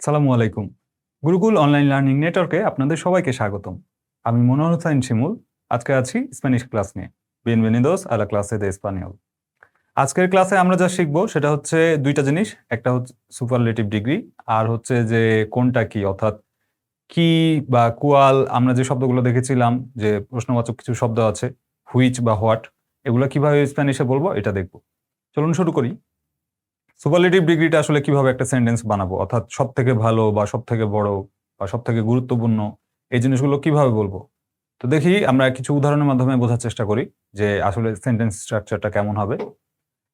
সালামু আলাইকুম। Gurukul online learning নেটওয়ার্কে আপনাদের সবাইকে স্বাগতম। আমি হসাইন শিমুল। আজকে আছি স্প্যানিশ ক্লাস নিয়ে। বিনভেনিদোস আ লা ক্লাসে de español। আজকের ক্লাসে আমরা যা শিখবো সেটা হচ্ছে দুইটা জিনিস। একটা হচ্ছে সুপারলেটিভ ডিগ্রি, আর হচ্ছে যে কোনটা কি, অর্থাৎ কি বা কুয়াল। আমরা যে শব্দগুলো দেখেছিলাম যে প্রশ্নবাচক কিছু শব্দ আছে, হুইচ বা হোয়াট, এগুলো কিভাবে স্প্যানিশে বলবো এটা দেখবো। চলুন শুরু করি। সুপারলেটিভ ডিগ্রিটা আসলে কিভাবে একটা সেন্টেন্স বানাবো, অর্থাৎ সব থেকে ভালো বা সব থেকে বড় বা সব থেকে গুরুত্বপূর্ণ, এই জিনিসগুলো কিভাবে বলবো। তো দেখি আমরা কিছু উদাহরণের মাধ্যমে বোঝার চেষ্টা করি যে আসলে সেন্টেন্স স্ট্রাকচারটা কেমন হবে।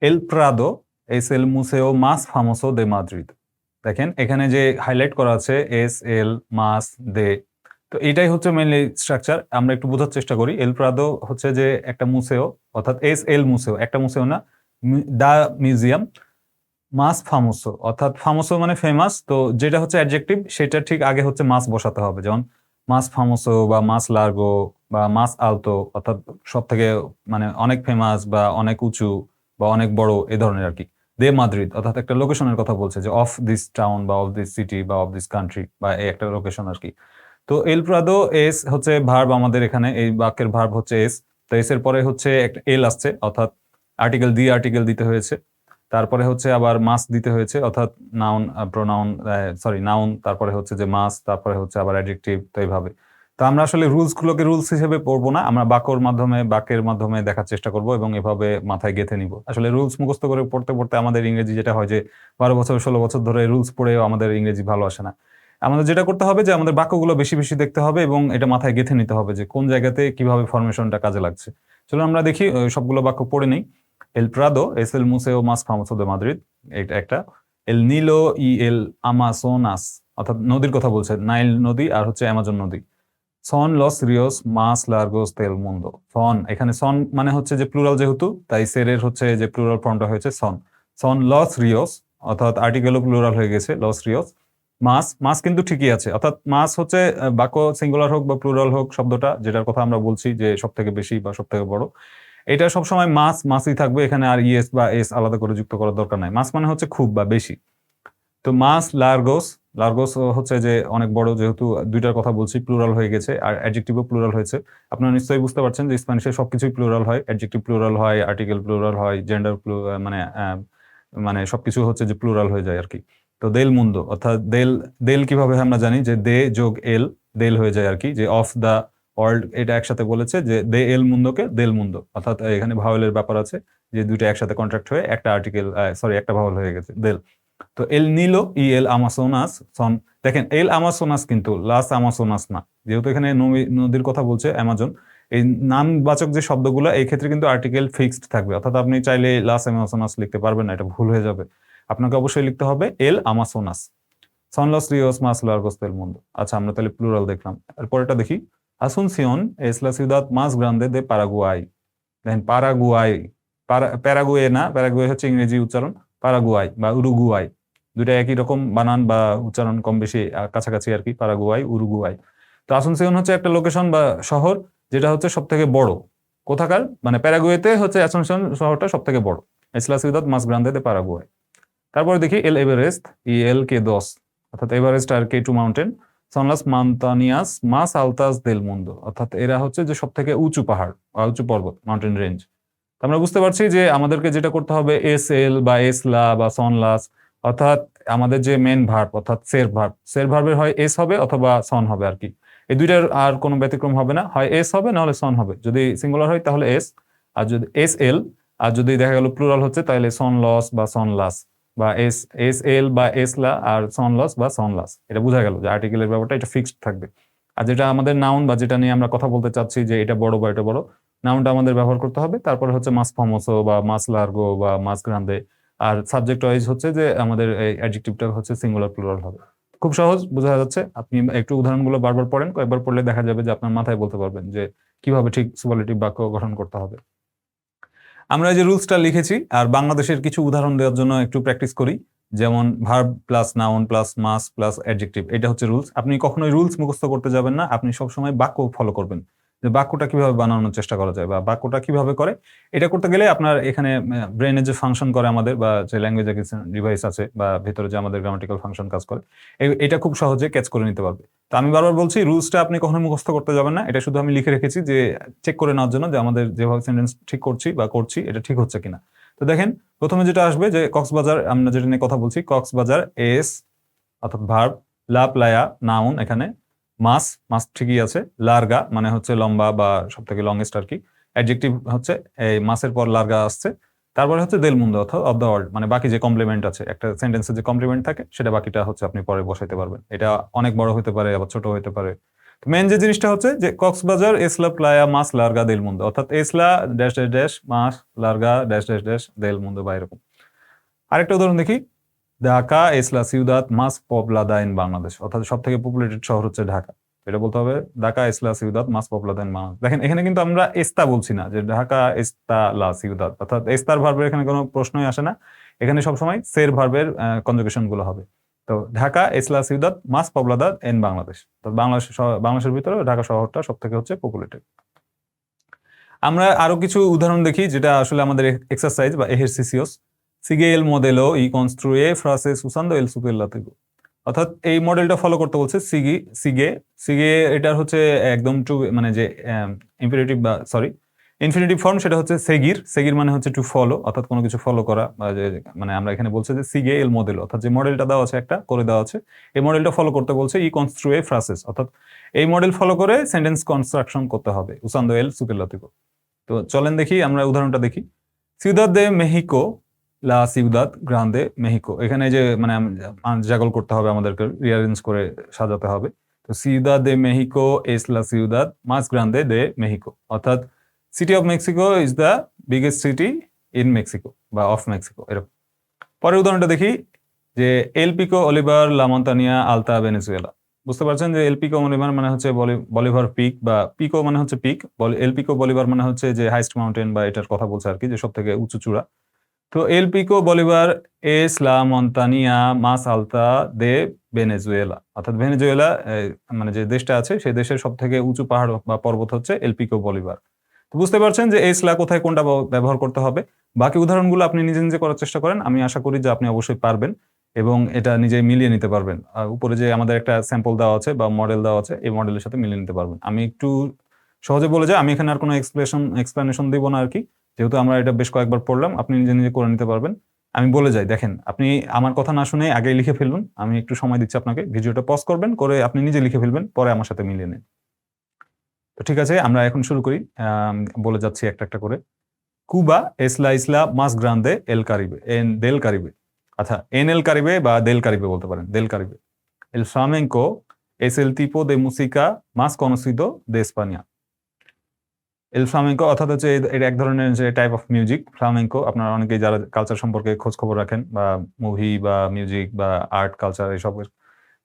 এল প্রাদো es el museo más famoso de Madrid। দেখেন এখানে যে হাইলাইট করা আছে এস এল মাস দে, তো এটাই হচ্ছে মেইনলি স্ট্রাকচার। আমরা একটু বোঝার চেষ্টা করি। এল প্রাদো হচ্ছে যে একটা মুসেও, অর্থাৎ এস এল মুসেও, একটা মুসেও না, দা মিউজিয়াম। মাস ফামোসো, অর্থাৎ ফামোসো মানে ফেমাস, তো যেটা হচ্ছে অ্যাডজেক্টিভ সেটা ঠিক আগে হচ্ছে মাস বসাতে হবে। যেমন মাস ফামোসো বা মাস লার্গো বা মাস আলতো, অর্থাৎ সব থেকে মানে অনেক ফেমাস বা অনেক উঁচু বা অনেক বড়, এ ধরনের আর কি। দে মাদ্রিদ অর্থাৎ একটা লোকেশনের কথা বলছে, যে অফ দিস টাউন বা অফ দিস সিটি বা অফ দিস কান্ট্রি, বা এই একটা লোকেশন আর কি। তো এল প্রাদো এস হচ্ছে ভার্ব, আমাদের এখানে এই বাক্যের ভার্ব হচ্ছে এস। তো এস এর পরে হচ্ছে একটা এল আসছে, অর্থাৎ আর্টিকেল দিতে হয়েছে। তারপরে হচ্ছে আবার মাস দিতে হয়েছে, অর্থাৎ নাউন প্রোনাউন, নাউন, তারপরে হচ্ছে যে মাস, তারপরে হচ্ছে আবার অ্যাডজেক্টিভ। তো এইভাবে। তো আমরা আসলে রুলসগুলোকে রুলস হিসেবে পড়বো না, আমরা বাক্যের মাধ্যমে দেখার চেষ্টা করব এবং এভাবে মাথায় গেঁথে নিব। আসলে রুলস মুখস্থ করে পড়তে পড়তে আমাদের ইংরেজি যেটা হয় যে 12 বছর 16 বছর ধরে রুলস পড়েও আমাদের ইংরেজি ভালো আসে না। আমাদের যেটা করতে হবে যে আমাদের বাক্যগুলো বেশি বেশি দেখতে হবে এবং এটা মাথায় গেঁথে নিতে হবে যে কোন জায়গাতে কিভাবে ফরমেশনটা কাজে লাগছে। চলো আমরা দেখি, সবগুলো বাক্য পড়ে নেই। El Prado es el museo más famoso de Madrid, এটা একটা। El Nilo y el Amazonas, অর্থাৎ নদীর কথা বলছে, নাইল নদী আর হচ্ছে অ্যামাজন নদী। Son los ríos más largos del mundo। সন, এখানে সন মানে হচ্ছে যে প্লুরাল, যেহেতু তাই সেরের হচ্ছে যে প্লুরাল ফর্মটা হয়েছে সন। সন লস রিওস, অর্থাৎ আর্টিকেলও প্লুরাল হয়ে গেছে, লস রিওস। মাস, মাস কিন্তু ঠিকই আছে, অর্থাৎ মাস হচ্ছে বাক্য সিঙ্গুলার হোক বা প্লুরাল হোক, শব্দটা যেটার কথা আমরা বলছি যে সব থেকে বেশি বা সব থেকে বড়, এটা সবসময় মাসই থাকবে। এখানে আর ইএস বা এস আলাদা করে যুক্ত করার দরকার নাই। মাস মানে হচ্ছে খুব বা বেশি। তো মাস লার্গোস, লার্গোস হচ্ছে যে অনেক বড়, যেহেতু দুইটার কথা বলছি, প্লুরাল হয়ে গেছে আর অ্যাডজেক্টিভও প্লুরাল হয়েছে। আপনারা নিশ্চয়ই বুঝতে পারছেন যে স্প্যানিশে সবকিছুই প্লুরাল হয়, অ্যাডজেক্টিভ প্লুরাল হয়, আর্টিকেল প্লুরাল হয়, জেন্ডার মানে মানে সবকিছু হচ্ছে যে প্লুরাল হয়ে যায় আর কি। তো দেল মুন্দো, অর্থাৎ দেল, দেল কিভাবে আমরা জানি যে দে যোগ এল, দেল হয়ে যায় আর কি, যে অফ দা ওয়ার্ল্ড, এটা একসাথে বলেছে যে দে এল মুন্দোকে দেল মুন্দো, অর্থাৎ এখানে ভাওয়েলের ব্যাপার আছে, যে দুইটা একসাথে কন্ট্রাক্ট হয়ে একটা আর্টিকেল, একটা ভাওয়েল হয়ে গেছে, দেল। তো এল নিলো ই এল আমাসোনাস সন। দেখেন এল আমাসোনাস কিন্তু লাস আমাসোনাস না, যেহেতু এখানে নদীর কথা বলছে অ্যামাজন, এই নামবাচক যে শব্দগুলো এই ক্ষেত্রে কিন্তু আর্টিকেল ফিক্সড থাকবে, অর্থাৎ আপনি চাইলে লাস আমাসোনাস লিখতে পারবেন না, এটা ভুল হয়ে যাবে। আপনাকে অবশ্যই লিখতে হবে এল আমাসোনাস। সন লস রিওস মাস লার্গোস দেল মুন্দো। আচ্ছা, আমরা তাহলে প্লুরাল দেখলাম। এরপরটা দেখি। আসুনসিয়ন es la ciudad más grande de Paraguay। দেখেন পারাগুয়াই, প্যারাগুয়ে না, প্যারাগুয়ে হচ্ছে ইংরেজি উচ্চারণ, পারাগুয়াই বা উরুগুয়াই, দুইটা একই রকম বানান বা উচ্চারণ, কম বেশি কাছাকাছি আর কি, পারাগুয়াই উরুগুয়াই। তো আসুনসিয়ন হচ্ছে একটা লোকেশন বা শহর, যেটা হচ্ছে সব থেকে বড়। কোথাকার, মানে প্যারাগুয়েতে হচ্ছে আসুনসিয়ন শহরটা সব থেকে বড়। es la ciudad más grande de Paraguay। তারপরে দেখি এল এভারেস্ট ই এল কে দশ, অর্থাৎ এভারেস্ট আর কে টু মাউন্টেন। সন লাস মান্তানিয়াস মাস আলতাস দেল মুন্দো, অর্থাৎ এরা হচ্ছে যে সব থেকে উঁচু পাহাড় বা উঁচু পর্বত, মাউন্টেন রেঞ্জ। আমরা বুঝতে পারছি যে আমাদেরকে যেটা করতে হবে এস এল বা এসলা বা সনলাস, অর্থাৎ আমাদের যে মেন ভার্ব, অর্থাৎ সের ভার্বের হয় এস হবে অথবা সন হবে আর কি। এই দুইটার আর কোনো ব্যতিক্রম হবে না, হয় এস হবে না হলে সন হবে। যদি সিঙ্গুলার হয় তাহলে এস, আর যদি এস এল, আর যদি দেখা গেল প্লুরাল হচ্ছে তাহলে সন লস বা সনলাস, বা এস এস এল বা এসলা আর সনলস বা সনলাস। এটা বোঝা গেল যে আর্টিকেলের ব্যাপারটা এটা ফিক্সড থাকবে। আর যেটা আমাদের নাউন বা যেটা নিয়ে আমরা কথা বলতে চাচ্ছি যে এটা বড় বা এটা বড়, নাউনটা আমাদের ব্যবহার করতে হবে। তারপরে হচ্ছে মাস ফামোসো বা মাস লার্গো বা মাস গ্রান্দে। আর সাবজেক্ট ওয়াইজ হচ্ছে যে আমাদের এই অ্যাডজেক্টিভটা হচ্ছে সিঙ্গুলার প্লুরাল হবে। খুব সহজ, বোঝা যাচ্ছে। আপনি একটু উদাহরণগুলো বারবার পড়েন, কয়েকবার পড়লে দেখা যাবে যে আপনার মাথায় বলতে পারবেন যে কিভাবে ঠিক সুপারলেটিভ বাক্য গঠন করতে হবে। আমরা এই যে রুলসটা লিখেছি, আর বাংলাদেশের কিছু উদাহরণ দেওয়ার জন্য একটু প্র্যাকটিস করি। যেমন ভার্ব প্লাস নাউন প্লাস মাস প্লাস অ্যাডজেক্টিভ, এটা হচ্ছে রুলস। আপনি কখনোই রুলস মুখস্থ করতে যাবেন না, আপনি সবসময় বাক্য ফলো করবেন। যে বাক্যটা কিভাবে বানানোর চেষ্টা করা যায় বা বাক্যটা কিভাবে করে, এটা করতে গেলে আপনার এখানে ব্রেনের যে ফাংশন করে আমাদের বা যে ল্যাঙ্গুয়েজ অ্যাকুইজিশন ডিভাইস আছে বা ভেতরে যে আমাদের গ্রামাটিক্যাল ফাংশন কাজ করে, এটা খুব সহজে ক্যাচ করে নিতে পারবে। তো আমি বারবার বলছি, রুলসটা আপনি কখনো মুখস্থ করতে যাবেন না, এটা শুধু আমি লিখে রেখেছি যে চেক করে নেওয়ার জন্য যে আমাদের যেভাবে সেন্টেন্স ঠিক করছি বা করছি এটা ঠিক হচ্ছে কিনা। তো দেখেন, প্রথমে যেটা আসবে যে কক্সবাজার, আমরা যেটা নিয়ে কথা বলছি, কক্সবাজার এস অর্থাৎ ভার্ব, লা প্লায়া নাউন, এখানে মাস, মাস ঠিকই আছে, লার্গা মানে হচ্ছে লম্বা বা সব থেকে লংগেস্ট আর কি, অ্যাডজেক্টিভ হচ্ছে এই মাসের পর লার্গা আসছে, তারপরে হচ্ছে দেল মুন্ডো অর্থাৎ অফ দ্য ওয়ার্ল্ড, মানে বাকি যে কমপ্লিমেন্ট আছে একটা সেন্টেন্সে যে কমপ্লিমেন্ট থাকে সেটা বাকিটা হচ্ছে আপনি পরে বসাইতে পারবেন। এটা অনেক বড় হতে পারে আবার ছোট হতে পারে। মেন যে জিনিসটা হচ্ছে যে কক্সবাজার এসলা প্লায়া মাস লার্গা দেল মুন্ডো, অর্থাৎ এসলা ড্যাশ ড্যাশ ড্যাশ মাস লার্গা ড্যাশ ড্যাশ ড্যাশ দেল মুন্ডো বা এরকম। আরেকটা উদাহরণ দেখি, Dhaka es la ciudad más poblada en Bangladesh, অর্থাৎ সব থেকে পপুলেটেড শহর হচ্ছে ঢাকা। এটা বলতে হবে Dhaka es la ciudad más poblada en Bangladesh. দেখেন এখানে কিন্তু আমরা এস্তা বলছি না যে ঢাকা está la ciudad, অর্থাৎ এস্তার ভার্বের এখানে কোনো প্রশ্নই আসে না, এখানে সবসময় সের ভার্বের কনজুগেশন গুলো হবে। তো Dhaka es la ciudad más poblada en Bangladesh, তো বাংলাদেশের ভিতরে ঢাকা শহরটা সব থেকে হচ্ছে পপুলেটেড। আমরা আরো কিছু উদাহরণ দেখি যেটা আসলে আমাদের এক্সারসাইজ বা ejercicios. Sigue el modelo y construye frases usando el superlativo. অর্থাৎ এই মডেলটা ফলো করতে বলছে সিগে এটার হচ্ছে একদম টু মানে যে ইম্পারেটিভ বা সরি ইনফিনিটিভ ফর্ম সেটা হচ্ছে সেগির মানে হচ্ছে টু ফলো, অর্থাৎ কোনো কিছু ফলো করা, বা যে মানে আমরা এখানে বলছে যে সিগে এল মডেল, অর্থাৎ যে মডেলটা দেওয়া আছে একটা করে দেওয়া আছে, এই মডেলটা ফলো করতে বলছে ই কনস্ট্রুয়ে ফ্রাসেস, অর্থাৎ এই মডেল ফলো করে সেন্টেন্স কনস্ট্রাকশন করতে হবে উসান্দো এল সুপারলাটিভো। তো চলেন দেখি আমরা উদাহরণটা দেখি। সিউদাদ দে মেহিকো লা সিউদাদ গ্রান্দে মেহিকো, এখানে যে মানে জাগল করতে হবে, আমাদেরকে রিঅ্যারেঞ্জ করে সাজাতে হবে। তো সিউদাদ দে মেহিকো এস লা সিউদাদ মাস গ্রান্দে দে মেহিকো, অর্থাৎ city of Mexico is the biggest city in Mexico বা অফ মেক্সিকো, এরকম। পরের উদাহরণটা দেখি যে এল পিকো অলিভার লা মন্তানিয়া আলতা ভেনেজুয়েলা। বুঝতে পারছেন যে এল পিকো বলিভার মানে হচ্ছে বলিভার পিক, বা পিকো মানে হচ্ছে পিক, এল পিকো বলিভার মানে হচ্ছে যে হাইস্ট মাউন্টেন বা এটার কথা বলছে আর কি, যে সব থেকে উঁচু চূড়া। তো এল পিকো বলিভার এস লা মন্তানিয়া মাস আলতা দে ভেনেজুয়েলা, অর্থাৎ ভেনেজুয়েলা মানে যে দেশটা আছে সেই দেশের সব থেকে উঁচু পাহাড় বা পর্বত হচ্ছে এল পিকো বলিভার। তো বুঝতে পারছেন যে এস লা কোথায় কোনটা ব্যবহার করতে হবে। বাকি উদাহরণগুলো আপনি নিজে নিজে করার চেষ্টা করেন, আমি আশা করি যে আপনি অবশ্যই পারবেন এবং এটা নিজে মিলিয়ে নিতে পারবেন। উপরে যে আমাদের একটা স্যাম্পল দেওয়া আছে বা মডেল দেওয়া আছে, এই মডেলের সাথে মিলিয়ে নিতে পারবেন। আমি একটু সহজে বলে যাই, আমি এখানে আর কোনো এক্সপ্লেনেশন দিব না আর কি, যেহেতু আমরা এটা বেশ কয়েকবার পড়লাম, আপনি নিজে নিজে করে নিতে পারবেন। আমি বলে যাই, দেখেন আপনি আমার কথা না শুনে আগেই লিখে ফেলুন, আমি একটু সময় দিচ্ছি আপনাকে, ভিডিওটা পজ করবেন, করে আপনি নিজে লিখে ফেলবেন, পরে আমার সাথে মিলিয়ে নেন। তো ঠিক আছে, আমরা এখন শুরু করি, বলে যাচ্ছি একটা একটা করে। Quba es la isla más grande del Caribe, আচ্ছা en el Caribe বা del Caribe বলতে পারেন, del Caribe. El flamenco es el tipo de música más conocido de España. El flamenco অর্থাৎ হচ্ছে এটা এক ধরনের যে টাইপ অফ মিউজিক ফ্লামেঙ্কো, আপনারা অনেকেই যারা কালচার সম্পর্কে খোঁজ খবর রাখেন বা মুভি বা মিউজিক বা আর্ট কালচার এসব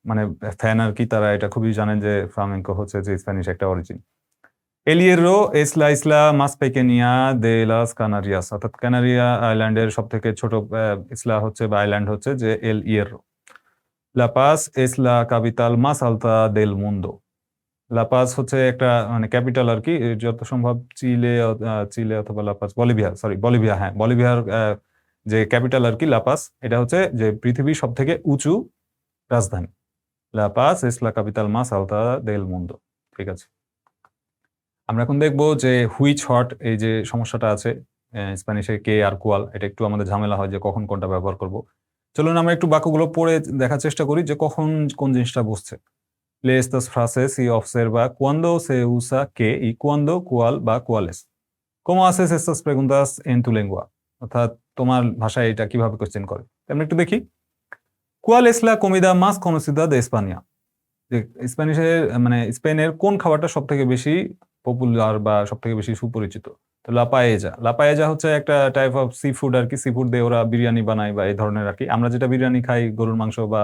মানে ফ্যান আর কি, তারা এটা খুবই জানেন যে ফ্লামেঙ্কো হচ্ছে যে স্প্যানিশ একটা origin. El Hierro es la isla más pequeña de las Canarias, অর্থাৎ ক্যানারিয়া আইল্যান্ডের সব থেকে ছোট ইসলা হচ্ছে বা আইল্যান্ড হচ্ছে যে এল ইয়েরো। La Paz es la capital más alta del mundo. La Paz হচ্ছে একটা মানে ক্যাপিটাল আর কি, যত সম্ভব চিলে অথবা লা পাজ, বলিভিয়া, হ্যাঁ বলিভিয়ার যে ক্যাপিটাল আর কি লা পাজ, এটা হচ্ছে যে পৃথিবীর সব থেকে উঁচু রাজধানী। La Paz es la capital más alta del mundo, ঠিক আছে। আমরা এখন দেখবো যে হুইচ হট, এই যে সমস্যাটা আছে স্প্যানিশে কে আর কুয়াল, এটা একটু আমাদের ঝামেলা হয় যে কখন কোনটা ব্যবহার করব। চলুন আমরা একটু বাক্যগুলো পড়ে দেখার চেষ্টা করি যে কখন কোন জিনিসটা বুঝছে। Lee estas frases y observa cuándo se usa qué y cuándo cuál বা cuáles. ¿Cómo haces estas preguntas en tu lengua? অর্থাৎ তোমার ভাষায় এটা কিভাবে কোশ্চেন করে। আমরা একটু দেখি। ¿Cuál es la comida más conocida de España? যে স্প্যানিশের মানে স্পেনের কোন খাবারটা সবথেকে বেশি পপুলার বা সবথেকে বেশি সুপরিচিত? তো লাপায়েজা হচ্ছে একটা টাইপ অফ সি ফুড আর কি, সি ফুড দিয়ে ওরা বিরিয়ানি বানায় বা এই ধরনের আর কি। আমরা যেটা বিরিয়ানি খাই গরুর মাংস বা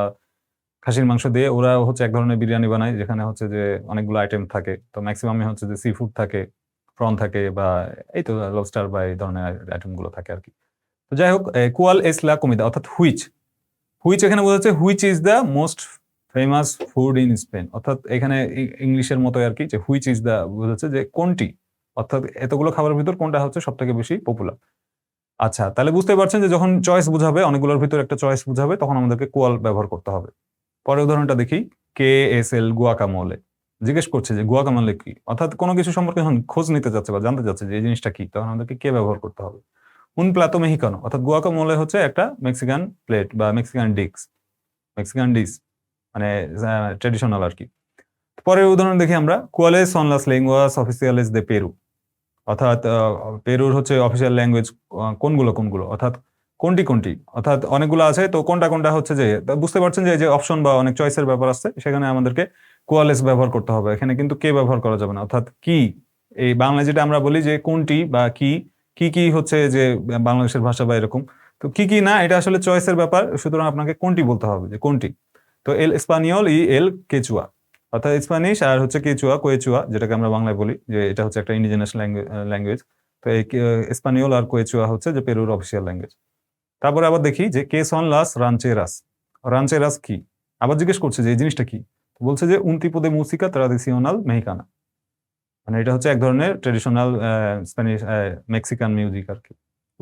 খাসির মাংস দিয়ে, ওরা হচ্ছে এক ধরনের বিরিয়ানি বানায় যেখানে হচ্ছে যে অনেকগুলো আইটেম থাকে। তো ম্যাক্সিমামই হচ্ছে যে সি ফুড থাকে, প্রন থাকে বা এই তো লবস্টার বা এই ধরনের আইটেম গুলো থাকে আর কি। তো যাই হোক, কুয়াল এস লা কমিদা অর্থাৎ হুইচ এখানে বোঝাচ্ছে which is the most famous food in Spain, অর্থাৎ এখানে ইংলিশের মতো আর কি, যে হুইচ ইজ দ্য বোঝাচ্ছে যে কোনটি, অর্থাৎ এতগুলো খাবারের ভিতর কোনটা হচ্ছে সব থেকে বেশি পপুলার। আচ্ছা, তাহলে বুঝতে পারছেন যে যখন চয়েস বুঝাবে, অনেকগুলোর ভিতর একটা চয়েস বুঝাবে, তখন আমাদেরকে কোয়াল ব্যবহার করতে হবে। পরের উদাহরণটা দেখি, KSL গুয়াকামোলে। জিজ্ঞেস করছে যে গুয়াকামোলে কি, অর্থাৎ কোনো কিছু সম্পর্কে যখন খোঁজ নিতে যাচ্ছে বা জানতে চাচ্ছে যে এই জিনিসটা কি, তখন আমাদেরকে কে ব্যবহার করতে হবে। উন প্লাতো মেহিকানো, অর্থাৎ গুয়াকামোলে হচ্ছে একটা মেক্সিকান প্লেট বা মেক্সিকান ডিশ, মানে ট্রেডিশনাল আর কি। পরের উদাহরণ দেখি আমরা, কুয়ালেস সন লাস লেঙ্গুয়াস অফিসিয়ালেস দে পেরু, অর্থাৎ পেরুর হচ্ছে অফিসিয়াল ল্যাঙ্গুয়েজ কোনগুলো, অর্থাৎ কোনটি, অর্থাৎ অনেকগুলো আছে, তো কোনটা হচ্ছে যে, বুঝতে পারছেন যে এই যে অপশন বা অনেক চয়েসের ব্যাপার আছে, সেখানে আমাদেরকে কোয়ালেস ব্যবহার করতে হবে। এখানে কিন্তু কে ব্যবহার করা যাবে না, অর্থাৎ কি, এই বাংলায় যেটা আমরা বলি যে কোনটি বা কি হচ্ছে যে বাংলাদেশের ভাষা বা এরকম, তো কি না, এটা আসলে চয়েসের ব্যাপার, সুতরাং আপনাকে কোনটি বলতে হবে, যে কোনটি। তো এল স্পানিয়ল ই এল কেচুয়া, অর্থাৎ স্প্যানিশ আর হচ্ছে কোয়েচুয়া, যেটাকে আমরা বাংলায় বলি যে এটা হচ্ছে একটা ইন্ডিজিনাস ল্যাঙ্গুয়েজ। তো এই স্পানিওল আর কোয়েচুয়া হচ্ছে যে পেরুর অফিসিয়াল ল্যাঙ্গুয়েজ। তারপরে আবার দেখি যে কে সন লাস রানচেরাস, রানচেরাস কি, আবার জিজ্ঞেস করছে যে এই জিনিসটা কি, বলছে যে উন tipo de música tradicional mexicana, মানে এটা হচ্ছে এক ধরনের ট্রেডিশনাল স্প্যানিশ মেক্সিকান মিউজিক আর কি।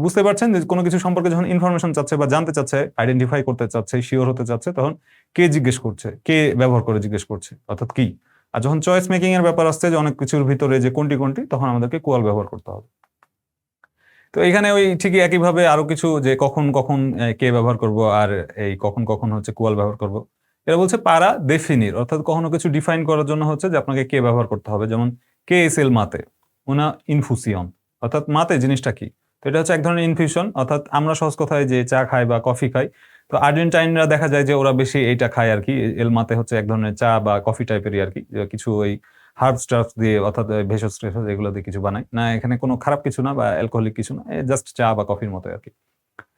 বুঝতে পারছেন যে কোনো কিছু সম্পর্কে যখন ইনফরমেশন চাচ্ছে বা জানতে চাচ্ছে, আইডেন্টিফাই করতে চাচ্ছে, শিওর হতে চাচ্ছে, তখন কে জিজ্ঞেস করছে, কে ব্যবহার করে জিজ্ঞেস করছে, অর্থাৎ কি। আর যখন চয়েস মেকিং এর ব্যাপার আসছে, যে অনেক কিছুর ভিতরে যে কোনটি, তখন আমাদেরকে কোয়াল ব্যবহার করতে হবে। তো এখানে ওই ঠিকই একইভাবে আরো কিছু, যে কখন কে ব্যবহার করব, আর এই কখন হচ্ছে কোয়াল ব্যবহার করব। এরা বলছে পারা দেফিনির, অর্থাৎ কখনো কিছু ডিফাইন করার জন্য হচ্ছে যে আপনাকে কে ব্যবহার করতে হবে। যেমন কে এস এল মাতে উনা ইনফুসিয়ন, অর্থাৎ মাতে জিনিসটা কি। তো এটা হচ্ছে এক ধরনের ইনফিউশন, অর্থাৎ আমরা সহজ কথায় যে চা খাই বা কফি খাই, তো আর্জেন্টাইনরা দেখা যায় যে ওরা বেশি এইটা খায় আর কি। এল মাতে হচ্ছে এক ধরনের চা বা কফি টাইপেরই আর কি, যে কিছু ওই হার্বস টার্বস দিয়ে, অর্থাৎ ভেষজ টেষজ এগুলো দিয়ে কিছু বানায় না, এখানে কোনো খারাপ কিছু না বা অ্যালকোহলিক কিছু না, জাস্ট চা বা কফির মতো আর কি।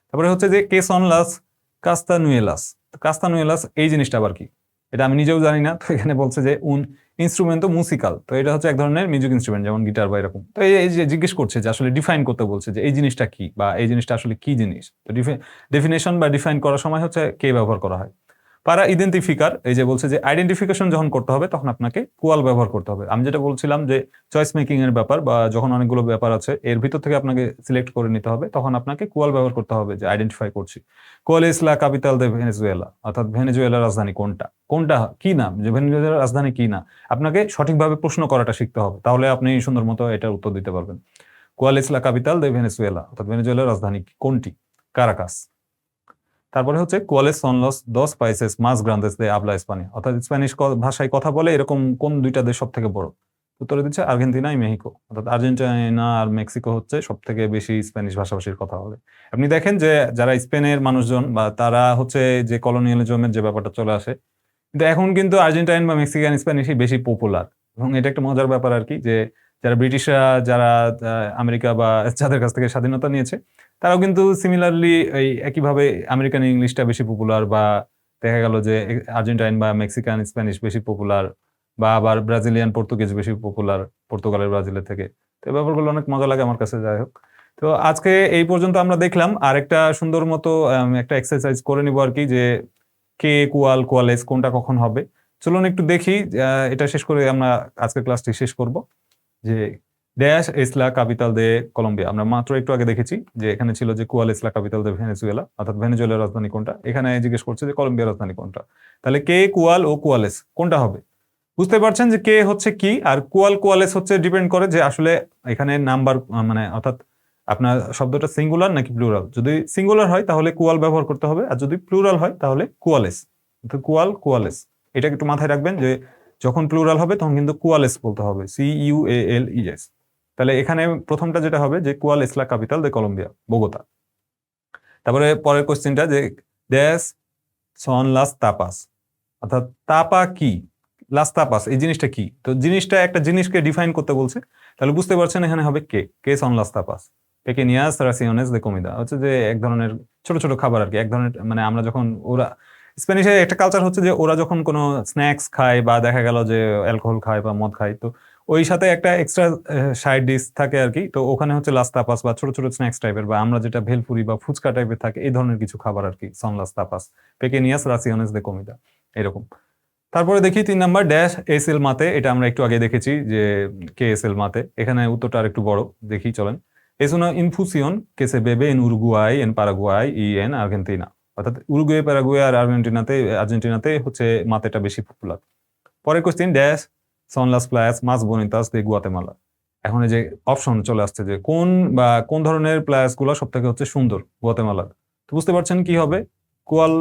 তারপরে হচ্ছে যে কেসন লাস কাস্তানুয়েলাস, কাস্তানুয়েলাস এই জিনিসটা আবার কি, এটা আমি নিজেও জানি না। তো এখানে বলছে যে উন ইনস্ট্রুমেন্টো মুসিকাল, তো এটা হচ্ছে এক ধরনের মিউজিক ইনস্ট্রুমেন্ট, যেমন গিটার বা এরকম। তো এই যে জিজ্ঞেস করছে যে আসলে ডিফাইন করতে বলছে যে এই জিনিসটা কি, বা এই জিনিসটা আসলে কি জিনিস। তো ডেফিনেশন বা ডিফাইন করার সময় হচ্ছে কে ব্যবহার করা হয়। পারা ইডেন্টিফিকার, এই যে বলছে যে আইডেন্টিফিকেশন যখন করতে হবে, তখন আপনাকে কোয়াল ব্যবহার করতে হবে। আমি যেটা বলছিলাম যে চয়েস মেকিং এর ব্যাপার, বা যখন অনেকগুলো ব্যাপার আছে এর ভিতর থেকে আপনাকে সিলেক্ট করে নিতে হবে, তখন আপনাকে কোয়াল ব্যবহার করতে হবে, যে আইডেন্টিফাই করছি। কোয়াল ইস লা ক্যাপিটাল দে ভেনেজুয়েলা, অর্থাৎ ভেনেজুয়েলার রাজধানী কোনটা কি না, যে ভেনেজুয়েলার রাজধানী কি না, আপনাকে সঠিকভাবে প্রশ্ন করাটা শিখতে হবে, তাহলে আপনি সুন্দর মতো এটার উত্তর দিতে পারবেন। কোয়াল ইস লা ক্যাপিটাল দে ভেনেজুয়েলা, অর্থাৎ ভেনেজুয়েলার রাজধানী কোনটি, কারাকাস। তারপরে হচ্ছে কোয়ালেস সন লস দস পাইসেস মাস গ্রান্দেস দে আবলা স্পানি, অর্থাৎ স্প্যানিশ ভাষায় কথা বলে এরকম কোন দুইটা দেশ সব থেকে বড়। উত্তরে দিচ্ছে আর্জেন্টিনা মেক্সিকো, অর্থাৎ আর্জেন্টিনা আর মেক্সিকো হচ্ছে সব থেকে বেশি স্প্যানিশ ভাষাভাষীর কথা বলে। আপনি দেখেন যে যারা স্পেনের মানুষজন বা তারা হচ্ছে যে কলোনিয়ালিজমের যে ব্যাপারটা চলে আসে, কিন্তু এখন কিন্তু আর্জেন্টাইন বা মেক্সিকান স্প্যানিশই বেশি পপুলার। এবং এটা একটা মজার ব্যাপার আর কি, যে যারা ব্রিটিশরা, যারা আমেরিকা বা যাদের কাছ থেকে স্বাধীনতা নিয়েছে, তারাও কিন্তু সিমিলারলি এই একইভাবে আমেরিকান ইংলিশটা বেশি পপুলার, বা দেখা গেল যে আর্জেন্টাইন বা মেক্সিকান স্প্যানিশ বেশি পপুলার, বা আবার ব্রাজিলিয়ান পর্তুগিজ বেশি পপুলার পর্তুগালের, ব্রাজিলের থেকে। তো এই ব্যাপারগুলো অনেক মজা লাগে আমার কাছে। যাই হোক, তো আজকে এই পর্যন্ত আমরা দেখলাম। আর একটা সুন্দর মতো একটা এক্সারসাইজ করে নিব আর কি, যে কে কোয়ালেস কোনটা কখন হবে। চলুন একটু দেখি, এটা শেষ করে আমরা আজকের ক্লাসটি শেষ করব। যে ড্যাশ ইসলা ক্যাপিটাল দে কলম্বিয়া, আমরা মাত্র একটু আগে দেখেছি যে এখানে ছিল যে কুয়াল ইসলা ক্যাপিটাল দে ভেনেজুয়েলা, অর্থাৎ ভেনেজুয়েলার রাজধানী কোনটা। এখানে জিজ্ঞেস করছে যে কলম্বিয়ার রাজধানী কোনটা। তাহলে কে কুয়াল ও কুয়ালেস কোনটা হবে। বুঝতে পারছেন যে কে হচ্ছে কি, আর কোয়ালেস হচ্ছে ডিপেন্ড করে যে আসলে এখানে নাম্বার, মানে অর্থাৎ আপনার শব্দটা সিঙ্গুলার নাকি প্লুরাল। যদি সিঙ্গুলার হয় তাহলে কুয়াল ব্যবহার করতে হবে, আর যদি প্লুরাল হয় তাহলে কুয়ালেস। কুয়ালেস, এটা একটু মাথায় রাখবেন যে যখন প্লুরাল হবে তখন কিন্তু কুয়ালেস বলতে হবে, CUALES। তাহলে এখানে প্রথমটা যেটা হবে যে কুয়াল ইসলা ক্যাপিটাল দে কলম্বিয়া, বোগোতা। তারপরে পরের কোশ্চেনটা যে ড্যাশ সন লাস তাপাস, অর্থাৎ তাপা কি, লাস তাপাস এই জিনিসটা কি। তো জিনিসটা, একটা জিনিসকে ডিফাইন করতে বলছে, তাহলে বুঝতে পারছেন এখানে হবে কে সন লাস তাপাস পেকেনিয়াস রাসিওনেস দে কমিদা, হচ্ছে যে এক ধরনের ছোট ছোট খাবার আর কি। এক ধরনের, মানে আমরা যখন ওরা স্প্যানিশের একটা কালচার হচ্ছে যে ওরা যখন কোনো স্ন্যাক্স খায় বা দেখা গেল যে অ্যালকোহল খায় বা মদ খায়, তো ওই সাথে একটা এক্সট্রা সাইড ডিশ থাকে আর কি। তো ওখানে হচ্ছে লাস তাপাস বা ছোট ছোট স্ন্যাক্স টাইপের, বা আমরা যেটা ভেলপুরি বা ফুচকা টাইপের থাকে, এই ধরনের কিছু খাবার আর কি, সন লাস তাপাস পেকেনিয়াস রাসিওনেস দে কমিদা, এরকম। তারপরে দেখি 3 নাম্বার ড্যাশ এসএল মাতে, এটা আমরা একটু আগে দেখেছি যে কেএসএল মাতে, এখানে উত্তরটা আর একটু বড়, দেখি চলেন। Es una infusión que se bebe en Uruguay, en Paraguay y en Argentina. অর্থাৎ উরুগুয়ে, প্যারাগুয়ে আর আর্জেন্টিনাতে হচ্ছে মাতেটা বেশি পপুলার। পরের question dash son las playas más bonitas de Guatemala. এখন এই যে অপশন চলে আসছে যে কোন ধরনের প্লেয়ার্স গুলো সব থেকে হচ্ছে সুন্দর গুয়াতেমালার। তো বুঝতে পারছেন কি হবে, কোয়াল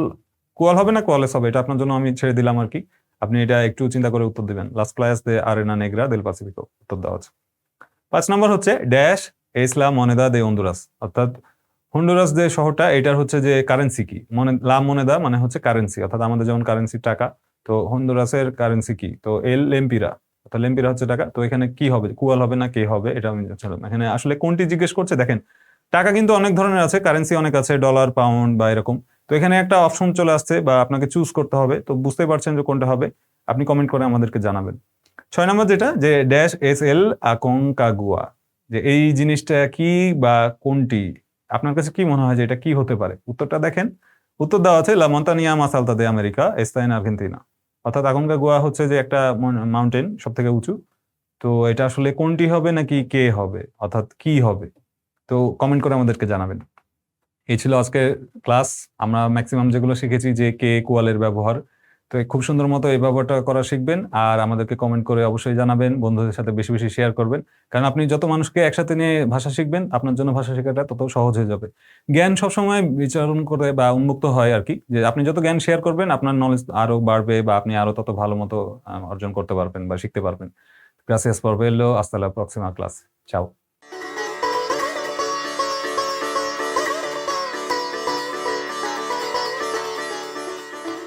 কোয়াল হবে না কোয়ালেস হবে, এটা আপনার জন্য আমি ছেড়ে দিলাম আর কি। আপনি এটা একটু চিন্তা করে উত্তর দিবেন। লাস প্লায়াস দে আরেনা নেগ্রা দেল পাসিফিকো উত্তর দেওয়া আছে। 5 নাম্বার হচ্ছে ড্যাশ এস লা মনেদা দে হন্ডুরাস, অর্থাৎ হন্ডুরাস যে শহরটা, এটার হচ্ছে যে কারেন্সি কি। লা মনেদা মানে হচ্ছে কারেন্সি, অর্থাৎ আমাদের যেমন কারেন্সি টাকা, তো হন্ডুরাসের কারেন্সি কি, তো এল লেম্পিরা, অর্থাৎ লেম্পিরা হচ্ছে টাকা। তো এখানে কি হবে, কুয়াল হবে না কে হবে, এটা আমি এখানে আসলে কোনটি জিজ্ঞেস করছে। দেখেন টাকা কিন্তু অনেক ধরনের আছে, কারেন্সি অনেক আছে, ডলার, পাউন্ড বা এরকম। তো এখানে একটা অপশন চলে আসছে বা আপনাকে চুজ করতে হবে, তো বুঝতে পারছেন যে কোনটা হবে, আপনি কমেন্ট করে আমাদেরকে জানাবেন। 6 নম্বর যেটা যে ড্যাশ এস এল আকংকাগুয়া, যে এই জিনিসটা কি বা কোনটি, আপনার কাছে কি মনে হয় যে এটা কি হতে পারে। উত্তরটা দেখেন, উত্তর দেওয়া আছে লা মন্তানিয়া মাস আলতা দে আমেরিকা এস্তা ইন আর্জেন্টিনা, অর্থাৎ আকংকাগুয়া হচ্ছে যে একটা মাউন্টেন, সব থেকে উঁচু। তো এটা আসলে কোনটি হবে নাকি কে হবে, অর্থাৎ কি হবে, তো কমেন্ট করে আমাদেরকে জানাবেন। এই ছিল আজকের ক্লাস। আমরা ম্যাক্সিমাম যেগুলো শিখেছি যে কে কোয়ালের ব্যবহার, তো খুব সুন্দর মতো এই ব্যবহারটা করা শিখবেন আর আমাদেরকে কমেন্ট করে অবশ্যই জানাবেন, বন্ধুদের সাথে বেশি বেশি শেয়ার করবেন। কারণ আপনি যত মানুষকে একসাথে নিয়ে ভাষা শিখবেন, আপনার জন্য ভাষা শেখাটা তত সহজ হয়ে যাবে। জ্ঞান সবসময় বিচারণ করে বা উন্মুক্ত হয় আর কি, যে আপনি যত জ্ঞান শেয়ার করবেন আপনার নলেজ আরো বাড়বে বা আপনি আরো তত ভালো মতো অর্জন করতে পারবেন বা শিখতে পারবেন। গ্রাসিয়াস পর ভেলো, hasta la próxima clase. Chao.